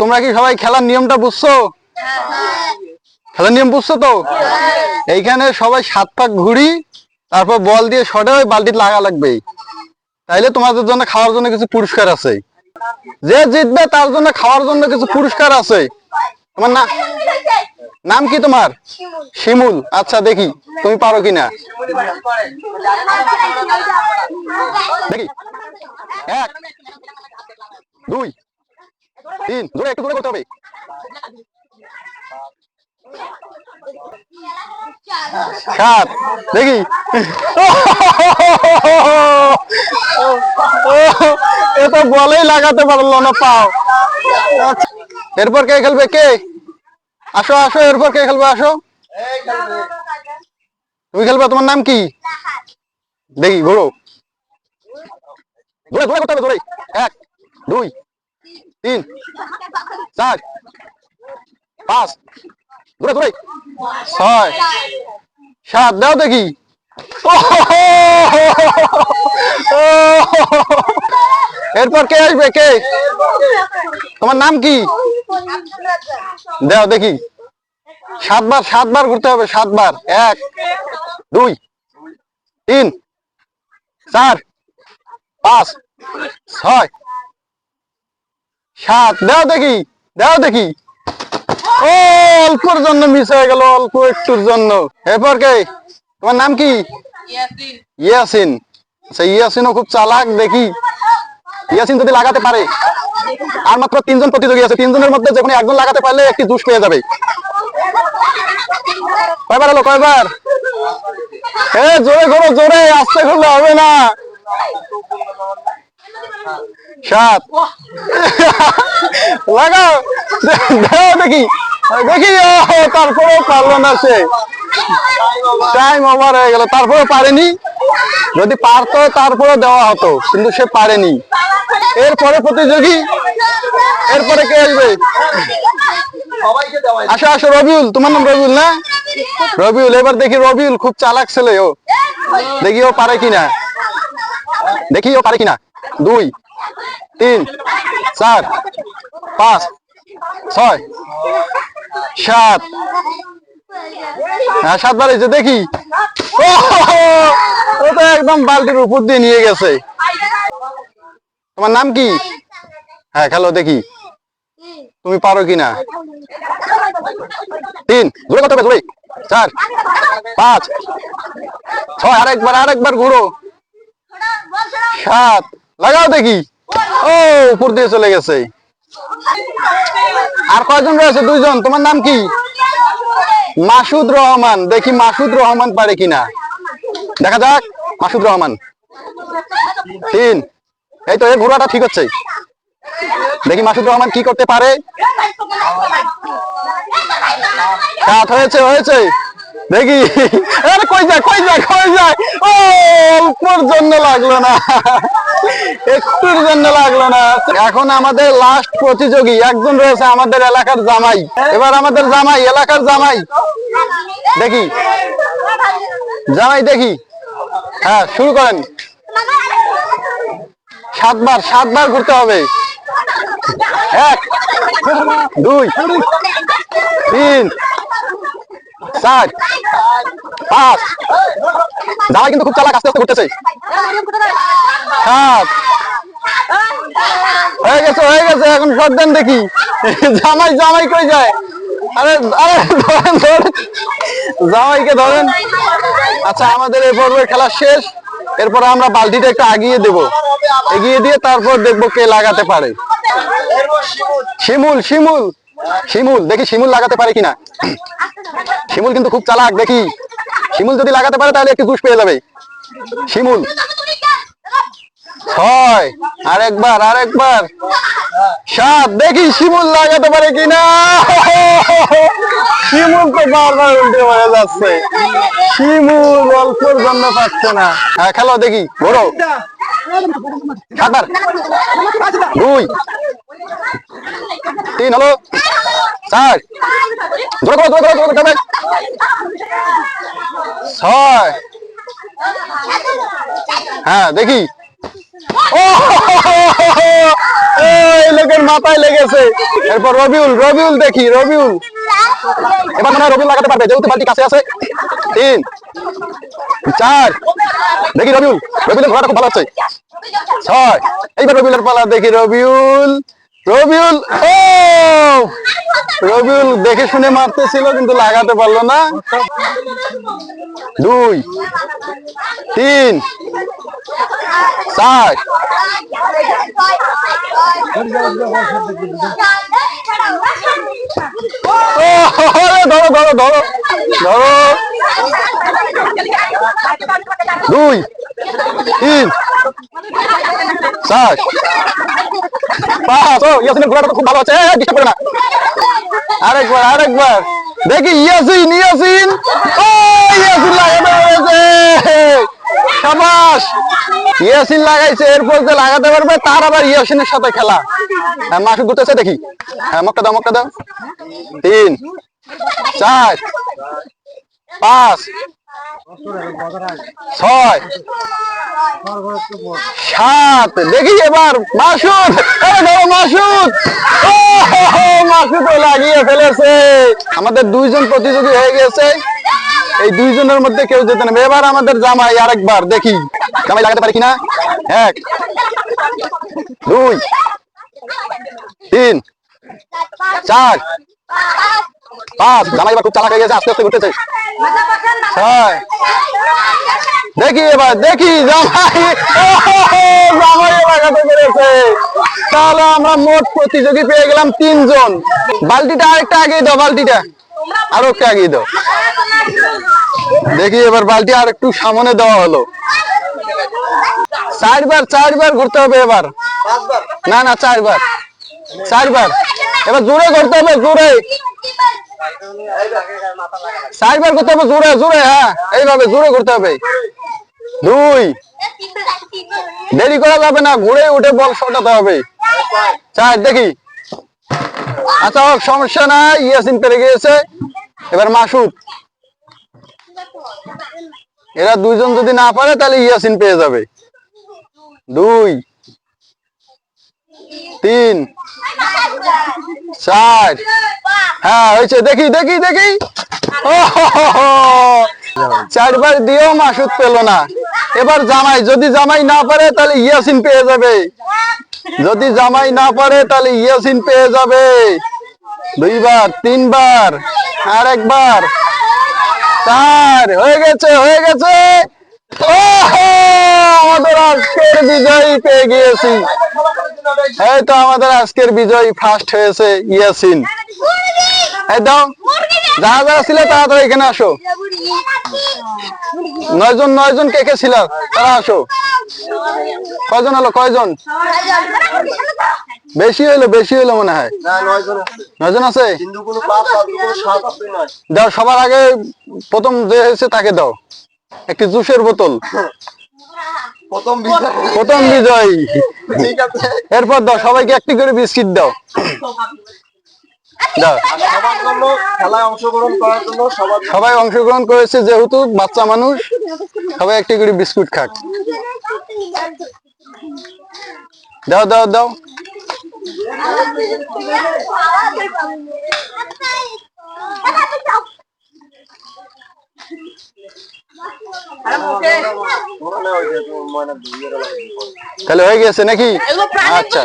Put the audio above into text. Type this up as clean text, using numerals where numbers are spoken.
তোমরা কি সবাই খেলার নিয়মটা বুঝছো? খেলার নিয়ম বুঝছো তো? এইখানে সবাই 7 পাক ঘুরি, তারপর বল দিয়ে শটে ওই বালতি লাগা লাগবে। তাইলে তোমাদের জন্য খাওয়ার জন্য কিছু পুরস্কার আছে। যে জিতবে তার জন্য খাওয়ার জন্য কিছু পুরস্কার আছে। তোমার নাম কি তোমার? শিমুল। আচ্ছা দেখি তুমি পারো কিনা। দেখি 1 2 3, জোরে একটু জোরে করতে হবে। 7 দেখি। এটা বলেই লাগাতে পারলো না পাও। এরপর কে খেলবে? কে আসো আসো, এরপর কে খেলবে? আসো তুমি খেলবে। তোমার নাম কি? দেখি ঘোরো, জোরে জোরে করতে হবে, জোরে। 1 2 3 4 5, জোরে জোরে 6 7, দাও দেখি। এরপর কে আসবে? কে? তোমার নাম কি? দাও দেখি। 7 বার 7 বার ঘুরতে হবে, 7 বার। 1 2 3 4 5 6 7, দাও দেখি, দাও দেখি। ও অল্পর জন্য মিস হয়ে গেল, অল্প একটুর জন্য। এরপর কে? তোমার নাম কি? ইয়াসিন। আচ্ছা ইয়াসিনও খুব চালাক। দেখি ইয়াসিন যদি লাগাতে পারে। আর মাত্র 3 জন প্রতিযোগী আছে, 3 জনের মধ্যে যে কোনো একজন লাগাতে পারলে একটি জুস পেয়ে যাবে। কয়বার হলো? কয়বার? জোরে করো, জোরে, আস্তে করলে হবে না। 7 লাগাও, দাও দেখি। দেখি তারপরেও পারলো না সে। টাইম ওভার হয়ে গেল, তারপরেও পারেনি। যদি পারতো তারপরে দেওয়া হতো, কিন্তু সে পারেনি। এরপরে প্রতিযোগী, এরপরে কে আসবে? আসো আসো, রবিউল। তোমার নাম রবিউল না? রবিউল। এবার দেখি রবিউল খুব চালাক ছেলে ও। দেখি ও পারে কিনা, দেখি ও পারে কিনা। 2 3 4 5 6 7, 7 বার হয়েছে। দেখি ও তো একদম বালতির উপর দিয়ে নিয়ে গেছে। তোমার নাম কি? হ্যাঁ খেলো দেখি তুমি পারো কিনা। 3, জোরে কত হবে? জোরে। 4 5 6, আরেকবার আরেকবার ঘুরো। 7, লাগাও দেখি। ও উপর দিয়ে চলে গেছে। আর কয়জন রয়েছে? 2 জন। তোমার নাম কি? মাসুদ রহমান। দেখি মাসুদ রহমান পারে কিনা, দেখা যাক। মাসুদ রহমান 3, এই তো এই ঘোড়াটা ঠিক হচ্ছে। দেখি মাসুদ রহমান কি করতে পারে। 7 হয়েছে, হয়েছে। দেখি আরে কই যায়, কই যায়, কই যায়। ও অল্পর জন্য লাগলো না, একটুর জন্য লাগলো না। এখন আমাদের লাস্ট প্রতিযোগী একজন রয়েছে, আমাদের এলাকার জামাই। এবার আমাদের জামাই, এলাকার জামাই। দেখি জামাই, দেখি। হ্যাঁ শুরু করেন। 7 বার 7 বার ঘুরতে হবে। 1 2 3 4 5, জামাই কিন্তু খুব চালাক, আস্তে আস্তে ঘুরতেছে। 7 হয়ে গেছে, হয়ে গেছে। এখন শট দেন দেখি। জামাই, জামাই কই যায়? আরে আরে ধরেন, ধরেন জামাইকে ধরেন। আচ্ছা আমাদের এই পর্বের খেলা শেষ। এরপরে আমরা বালতিটা একটু আগিয়ে দেব, এগিয়ে দিয়ে তারপর দেখবো কে লাগাতে পারে। শিমুল, শিমুল, শিমুল। দেখি শিমুল লাগাতে পারে কিনা। শিমুল কিন্তু খুব চালাক। দেখি শিমুল যদি লাগাতে পারে তাহলে একটু জুস পেয়ে যাবে। শিমুল 6, আরেকবার আরেকবার। 7, দেখি শিমুল লাগাতে পারে কিনা। শিমুল তো বারবার উল্টে মারা যাচ্ছে। শিমুল অল্পর জন্য পাচ্ছে না। হ্যাঁ খেলো দেখি, ঘোরো। 7 বার। 2 3 হলো। 4, জোরে করো, জোরে করো, জোরে করতে হবে। 6, হ্যাঁ দেখি। ও লোকের মাথায় লেগেছে। এরপর রবিউল, রবিউল দেখি রবিউল, এবার মনে হয় রবিউল লাগাতে পারবে যেহেতু বালতি কাছে আছে। 3 4 দেখি রবিউল, রবিউলের ঘোড়াটা খুব ভালো হচ্ছে। 6 এইবার রবিউলের পালা, দেখি রবিউল, রবিউল, ও রবিউল দেখে শুনে মারতেছিল কিন্তু লাগাতে পারলো না। 2 3 4 ধরো ধরো ধরো ধরো, 2 3 4 5। ও ইয়াসিনের ঘোড়াটা তো খুব ভালো আছে, ডিস্টার্ব করে না। আরেকবার আরেকবার দেখি ইয়াসিন, ইয়াসিন, ও ইয়াসিন লাগাতে পেরেছে, শাবাশ ইয়াসিন লাগাইছে। এরপর যে লাগাতে পারবে তার আবার ইয়াসিনের সাথে খেলা। হ্যাঁ মাসুদ ঘুরতেছে দেখি, হ্যাঁ মক্কা দাও মক্কা দাও। 3 4 5 6 7 দেখি এবার মাসুদ, মাসুদ, ও মাসুদ লাগিয়ে ফেলেছে। আমাদের 2 জন প্রতিযোগী হয়ে গেছে, এই 2 জনের মধ্যে কেউ যেতে নেবে। এবার আমাদের জামাই আরেকবার দেখি জামাই লাগাতে পারি কিনা। 1 2 3 4 5 জামাই এবার খুব চালাক হয়ে গেছে, আস্তে আস্তে ঘুরতেছে। 6 দেখি এবার দেখি জামাই, জামাই লাগাতে পেরেছে। তাহলে আমরা মোট প্রতিযোগী পেয়ে গেলাম 3 জন। বালতিটা আরেকটা আগিয়ে দাও, বালতিটা আরো একটা আগিয়ে দাও। দেখি এবার বালতি আর একটু সামনে দেওয়া হলো। 4 বার 4 বার ঘুরতে হবে এবার, না না 4 বার 4 বার। এবার জোরে করতে হবে, জোরে 4 বার করতে হবে, জোরে জোরে, হ্যাঁ এইভাবে জোরে করতে হবে। 2 দেরি করা যাবে না, ঘুরে উঠে বল শটাতে হবে। 4 দেখি, আচ্ছা হোক সমস্যা নাই, ইয়াসিন পেরে গিয়েছে। এবার মাসুদ, এরা 2 জন যদি না পারে তাহলে ইয়াসিন পেয়ে যাবে। 2 3 4 হ্যাঁ হয়েছে, দেখি দেখি দেখি, ও 4 বার দিয়েও মাসুদ পেল না। এবার জামাই, যদি জামাই না পারে তাহলে ইয়াসিন পেয়ে যাবে, যদি জামাই না পারে তাহলে ইয়াসিন পেয়ে যাবে। 2 বার 3 বার আর একবার, 4 হয়ে গেছে হয়ে গেছে। আমাদের আজকের বিজয়ী পেয়ে গিয়েছি, এই তো আমাদের আজকের বিজয়ী ফার্স্ট হয়েছে ইয়াসিন। এই দাও, যারা যারা ছিল তাড়াতাড়ি এখানে আসো। 9 জন কে কে ছিল তারা আসো। কয়জন হলো, কয়জন? বেশি হইলো মনে হয়। 9 জন আছে। দাও, সবার আগে প্রথম যে হয়েছে তাকে দাও একটি জুসের বোতল, প্রথম বিজয়ী। এরপর দাও সবাইকে একটি করে বিস্কিট দাও। সবাই অংশগ্রহণ করেছে যেহেতু বাচ্চা মানুষ, সবাই একটি করে বিস্কুট খাক। দাও দাও দাও। তাহলে হয়ে গেছে নাকি? আচ্ছা।